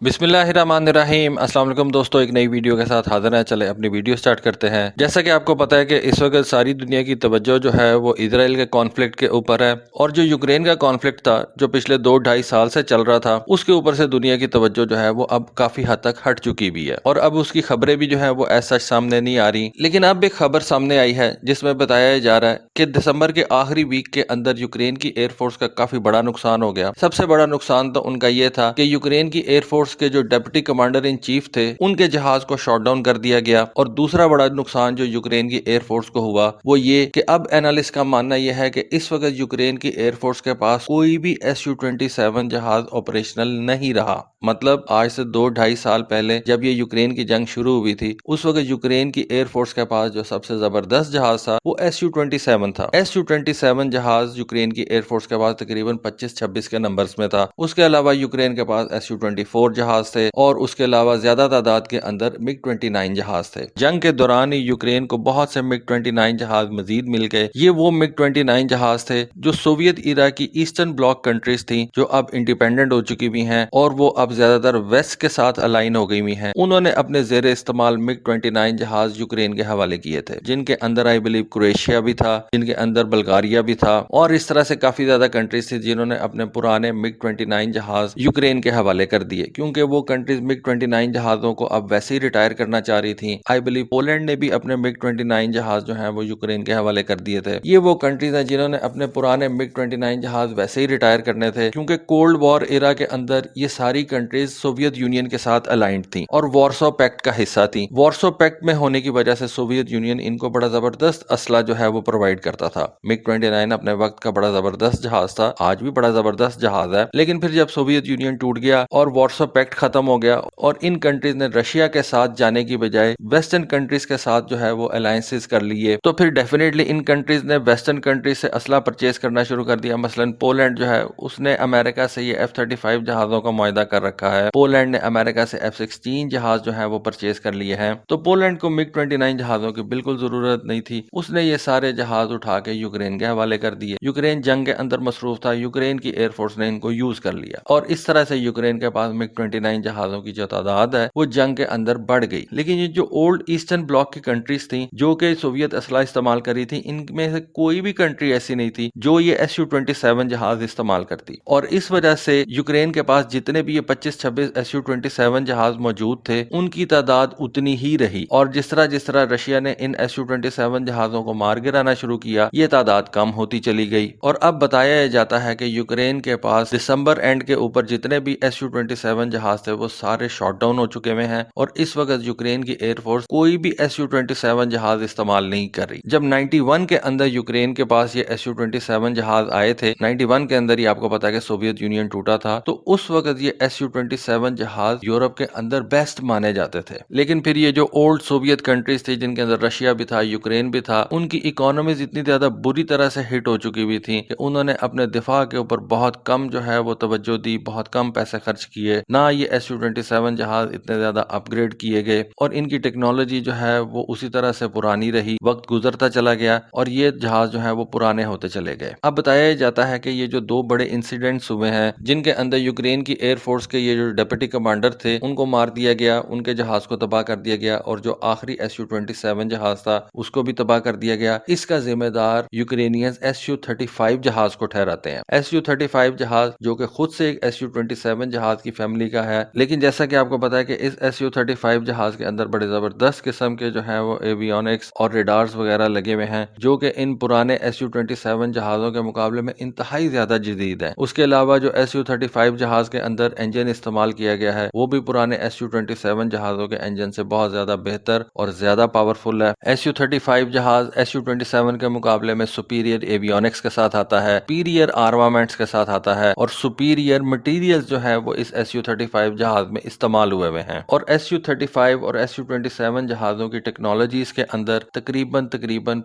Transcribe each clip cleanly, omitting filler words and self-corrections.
बिस्मिल्लाहिर्रहमानिर्रहीम। अस्सलाम वालेकुम दोस्तों, एक नई वीडियो के साथ हाजिर हैं। चले अपनी वीडियो स्टार्ट करते हैं। जैसा कि आपको पता है कि इस वक्त सारी दुनिया की तवज्जो जो है वो इजराइल के कॉन्फ्लिक्ट के ऊपर है, और जो यूक्रेन का कॉन्फ्लिक्ट था जो पिछले 2-2.5 साल से चल रहा था, उसके ऊपर से दुनिया की तवज्जो जो है वो अब काफी हद तक हट चुकी भी है, और अब उसकी खबरें भी जो है वो ऐसा सामने नहीं आ रही। लेकिन अब एक खबर सामने आई है जिसमें बताया जा रहा है कि दिसंबर के आखिरी वीक के अंदर यूक्रेन की एयरफोर्स का काफी बड़ा नुकसान हो गया। सबसे बड़ा नुकसान तो उनका ये था कि यूक्रेन की एयरफोर्स के जो डिप्टी कमांडर इन चीफ थे उनके जहाज को शॉट डाउन कर दिया गया। और दूसरा बड़ा नुकसान जो यूक्रेन की एयरफोर्स को हुआ वो ये कि अब एनालिस्ट का मानना यह है कि इस वक्त यूक्रेन की एयरफोर्स के पास कोई भी Su-27 जहाज ऑपरेशनल नहीं रहा। मतलब आज से 2-2.5 साल पहले जब ये यूक्रेन की जंग शुरू हुई थी, उस वक्त यूक्रेन की एयरफोर्स के पास जो सबसे जबरदस्त जहाज था वो Su-27 था। Su-27 जहाज यूक्रेन की एयरफोर्स के पास तकरीबन 25-26 के नंबर्स में था। उसके अलावा यूक्रेन के पास Su-24 जहाज थे, और उसके अलावा ज्यादा तादाद के अंदर MiG-29 जहाज थे। जंग के दौरान ही यूक्रेन को बहुत से MiG-29 जहाज मजीद मिल गए। ये वो MiG-29 जहाज थे जो सोवियत इरा की ईस्टर्न ब्लॉक कंट्रीज थी, जो अब इंडिपेंडेंट हो चुकी भी हैं, और वो अब ज्यादातर वेस्ट के साथ अलाइन हो गई हुई हैं। उन्होंने अपने जेरे इस्तेमाल MiG-29 जहाज यूक्रेन के हवाले किए थे, जिनके अंदर आई बिलीव क्रोएशिया भी था, जिनके अंदर बल्गारिया भी था, और इस तरह से काफी ज्यादा कंट्रीज थी जिन्होंने अपने पुराने MiG-29 जहाज यूक्रेन के हवाले कर दिए, क्योंकि वो कंट्रीज MiG-29 जहाजों को अब वैसे ही रिटायर करना चाह रही थी। आई बिलीव पोलैंड ने भी अपने MiG-29 जहाज जो हैं वो यूक्रेन के हवाले कर दिए थे। ये वो कंट्रीज हैं जिन्होंने अपने पुराने MiG-29 जहाज वैसे ही रिटायर करने थे, क्योंकि कोल्ड वॉर एरा के अंदर ये सारी कंट्रीज सोवियत यूनियन के साथ अलाइंड थी और वार्सो पैक्ट का हिस्सा थी। वार्सो पैक्ट में होने की वजह से सोवियत यूनियन इनको बड़ा जबरदस्त असला जो है वो प्रोवाइड करता था। MiG-29 अपने वक्त का बड़ा जबरदस्त जहाज था, आज भी बड़ा जबरदस्त जहाज है। लेकिन फिर जब सोवियत यूनियन टूट गया और वार्सो पैक्ट खत्म हो गया, और इन कंट्रीज ने रशिया के साथ जाने की बजाय वेस्टर्न कंट्रीज के साथ जो है वो अलायंसेस कर लिए, तो फिर डेफिनेटली इन कंट्रीज ने वेस्टर्न कंट्रीज से असला परचेज करना शुरू कर दिया। मसलन पोलैंड जो है उसने अमेरिका से ये F-35 जहाजों का मुआहदा कर रखा है। पोलैंड ने अमेरिका से F-16 जहाज जो है वो परचेज कर लिए हैं। तो पोलैंड को MiG-29 जहाजों की बिल्कुल जरूरत नहीं थी, उसने ये सारे जहाज उठा के यूक्रेन के हवाले कर दिए। यूक्रेन जंग के अंदर मसरूफ था, यूक्रेन की एयरफोर्स ने इनको यूज कर लिया, और इस तरह से यूक्रेन के पास MiG-29 जहाजों की जो तादाद है वो जंग के अंदर बढ़ गई। लेकिन ये जो ओल्ड ईस्टर्न ब्लॉक की कंट्रीज थी जो कि सोवियत असला इस्तेमाल करी थी, इनमें से कोई भी कंट्री ऐसी नहीं थी जो ये Su-27 जहाज इस्तेमाल करती, और इस वजह से यूक्रेन के पास जितने भी ये 25-26 Su-27 जहाज मौजूद थे उनकी तादाद उतनी ही रही, और जिस तरह रशिया ने इन Su-27 जहाजों को मार गिराना शुरू किया, ये तादाद कम होती चली गई। और अब बताया जाता है कि यूक्रेन के पास दिसंबर एंड के ऊपर जितने भी Su-27 जहाज थे वो सारे शॉट डाउन हो चुके हुए हैं, और इस वक्त यूक्रेन की एयरफोर्स कोई भी Su-27 जहाज इस्तेमाल नहीं कर रही। जब 91 के अंदर यूक्रेन के पास ये Su-27 जहाज आए थे, 91 के अंदर ही आपको पता है कि सोवियत यूनियन टूटा था, तो उस वक्त ये Su-27 जहाज यूरोप के अंदर बेस्ट माने जाते थे। लेकिन फिर ये जो ओल्ड सोवियत कंट्रीज थी जिनके अंदर रशिया भी था, यूक्रेन भी था, उनकी इकोनॉमीज इतनी ज्यादा बुरी तरह से हिट हो चुकी हुई थी कि उन्होंने अपने दिफा के ऊपर बहुत कम जो है वो तवज्जो दी, बहुत कम पैसे खर्च किए, ना ये Su-27 जहाज इतने ज्यादा अपग्रेड किए गए, और इनकी टेक्नोलॉजी जो है वो उसी तरह से पुरानी रही। वक्त गुजरता चला गया और ये जहाज जो है वो पुराने होते चले गए। अब बताया जाता है कि ये जो दो बड़े इंसिडेंट्स हुए हैं जिनके अंदर यूक्रेन की एयरफोर्स के ये जो डिप्टी कमांडर थे उनको मार दिया गया, उनके जहाज को तबाह कर दिया गया, और जो आखिरी Su-27 जहाज था उसको भी तबाह कर दिया गया। इसका जिम्मेदार यूक्रेनियंस Su-35 जहाज को ठहराते हैं। Su-35 जहाज जो कि खुद से एक Su-27 जहाज की फैमिली का है, लेकिन जैसा कि आपको पता है कि इस Su-35 जहाज के अंदर बड़े जबरदस्त किस्म के जो है वो एवियोनिक्स और रेडार्स वगैरह लगे हुए हैं, जो कि इन पुराने Su-27 जहाजों के मुकाबले में इंतहाई ज्यादा जदीद है। उसके अलावा जो Su-35 जहाज के अंदर इंजन इस्तेमाल किया गया है वो भी पुराने Su-27 जहाजों के इंजन से बहुत ज्यादा बेहतर और ज्यादा पावरफुल है। Su-35 जहाज Su-27 के मुकाबले में सुपीरियर एवियोनिक्स के साथ आता है, सुपीरियर आर्मामेंट्स के साथ आता है, और सुपीरियर मटेरियल्स जो है वो इस Su-35 जहाज में इस्तेमाल हुए हुए हैं। और Su-35 और Su-27 जहाजों की टेक्नोलॉजीज के अंदर तकरीबन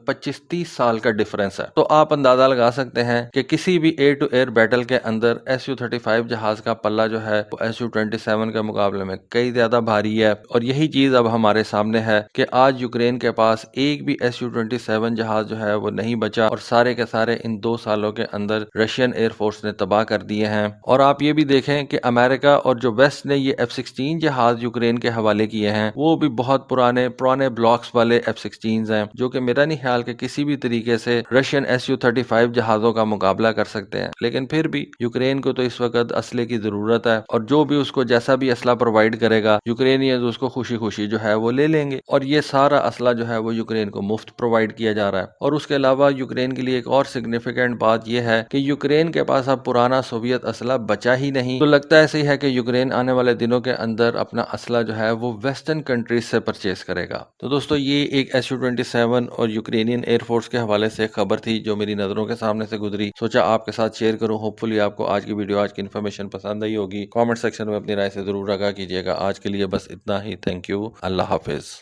25-30 साल का डिफरेंस है। तो आप अंदाजा लगा सकते हैं कि किसी भी एयर टू एयर बैटल के अंदर Su-35 जहाज का पल्ला जो है वो Su-27 के मुकाबले में कई ज्यादा भारी है। और यही चीज अब हमारे सामने है कि आज यूक्रेन के पास एक भी Su-27 जहाज जो है वो नहीं बचा, और सारे के सारे इन 2 सालों के अंदर रशियन एयरफोर्स ने तबाह कर दिए हैं। और आप ये भी देखें कि अमेरिका और जो वेस्ट ने ये F-16 जहाज यूक्रेन के हवाले किए हैं वो भी बहुत पुराने ब्लॉक्स वाले F-16 हैं, जो कि मेरा नहीं ख्याल कि किसी भी तरीके से रशियन Su-35 जहाजों का मुकाबला कर सकते हैं। लेकिन फिर भी यूक्रेन को तो इस वक्त असले की जरूरत है, और जो भी उसको जैसा भी असला प्रोवाइड करेगा यूक्रेनियंस उसको खुशी खुशी जो है वो ले लेंगे। और ये सारा असला जो है वो यूक्रेन को मुफ्त प्रोवाइड किया जा रहा है। और उसके अलावा यूक्रेन के लिए एक और सिग्निफिकेंट बात यह है कि यूक्रेन के पास अब पुराना सोवियत असला बचा ही नहीं। तो लगता ऐसे ही है कि यूक्रेन आने वाले दिनों के अंदर अपना असला जो है वो वेस्टर्न कंट्रीज से परचेज करेगा। तो दोस्तों ये एक Su-27 और यूक्रेनियन एयरफोर्स के हवाले से खबर थी जो मेरी नजरों के सामने से गुजरी, सोचा आपके साथ शेयर करूं। होपफुली आपको आज की वीडियो, आज की इन्फॉर्मेशन पसंद आई होगी। कमेंट सेक्शन में अपनी राय से जरूर आगाह कीजिएगा। आज के लिए बस इतना ही। Thank you. Allah Hafiz.